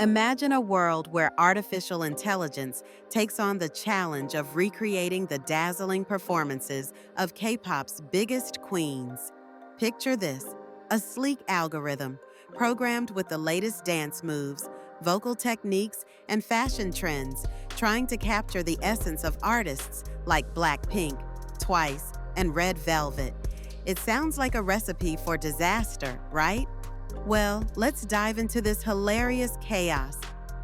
Imagine a world where artificial intelligence takes on the challenge of recreating the dazzling performances of K-pop's biggest queens. Picture this: a sleek algorithm programmed with the latest dance moves, vocal techniques, and fashion trends, trying to capture the essence of artists like BLACKPINK, Twice, and Red Velvet. It sounds like a recipe for disaster, right? Well, let's dive into this hilarious chaos.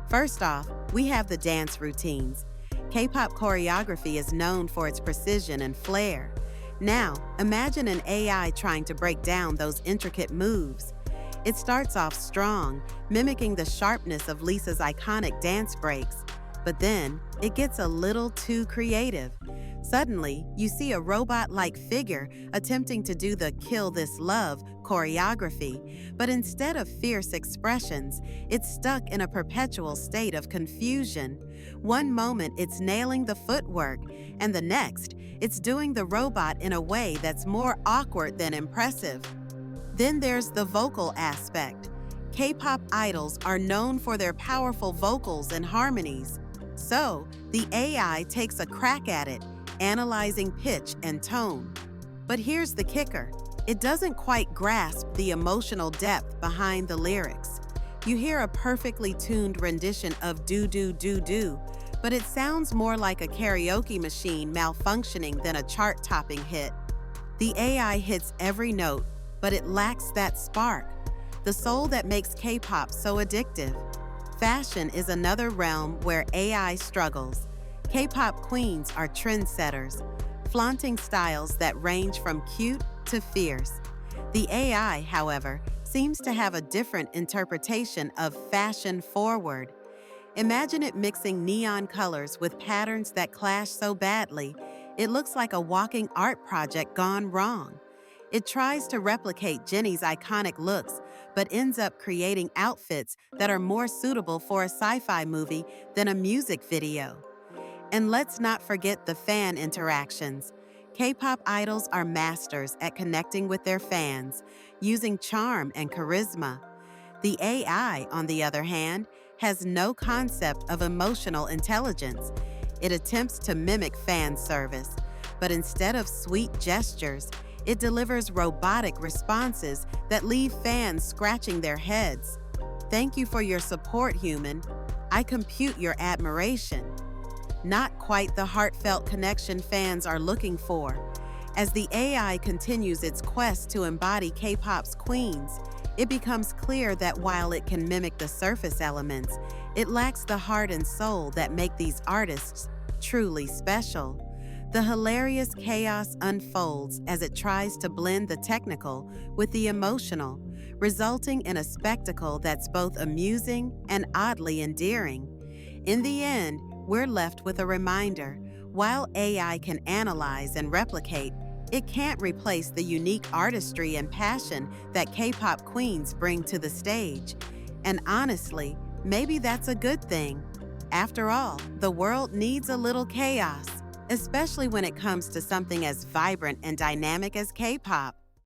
First off, we have the dance routines. K-pop choreography is known for its precision and flair. Now, imagine an AI trying to break down those intricate moves. It starts off strong, mimicking the sharpness of Lisa's iconic dance breaks. But then, it gets a little too creative. Suddenly, you see a robot-like figure attempting to do the "Kill This Love" choreography, but instead of fierce expressions, it's stuck in a perpetual state of confusion. One moment it's nailing the footwork, and the next, it's doing the robot in a way that's more awkward than impressive. Then there's the vocal aspect. K-pop idols are known for their powerful vocals and harmonies. So, the AI takes a crack at it, analyzing pitch and tone. But here's the kicker: it doesn't quite grasp the emotional depth behind the lyrics. You hear a perfectly tuned rendition of "do do do do," but it sounds more like a karaoke machine malfunctioning than a chart-topping hit. The AI hits every note, but it lacks that spark, the soul that makes K-pop so addictive. Fashion is another realm where AI struggles. K-pop queens are trendsetters, flaunting styles that range from cute to fierce. The AI, however, seems to have a different interpretation of fashion forward. Imagine it mixing neon colors with patterns that clash so badly, it looks like a walking art project gone wrong. It tries to replicate Jennie's iconic looks, but ends up creating outfits that are more suitable for a sci-fi movie than a music video. And let's not forget the fan interactions. K-pop idols are masters at connecting with their fans, using charm and charisma. The AI, on the other hand, has no concept of emotional intelligence. It attempts to mimic fan service, but instead of sweet gestures, it delivers robotic responses that leave fans scratching their heads. Thank you for your support, human. I compute your admiration. Not quite the heartfelt connection fans are looking for. As the AI continues its quest to embody K-pop's queens, it becomes clear that while it can mimic the surface elements, it lacks the heart and soul that make these artists truly special. The hilarious chaos unfolds as it tries to blend the technical with the emotional, resulting in a spectacle that's both amusing and oddly endearing. In the end, we're left with a reminder: while AI can analyze and replicate, it can't replace the unique artistry and passion that K-pop queens bring to the stage. And honestly, maybe that's a good thing. After all, the world needs a little chaos, especially when it comes to something as vibrant and dynamic as K-pop.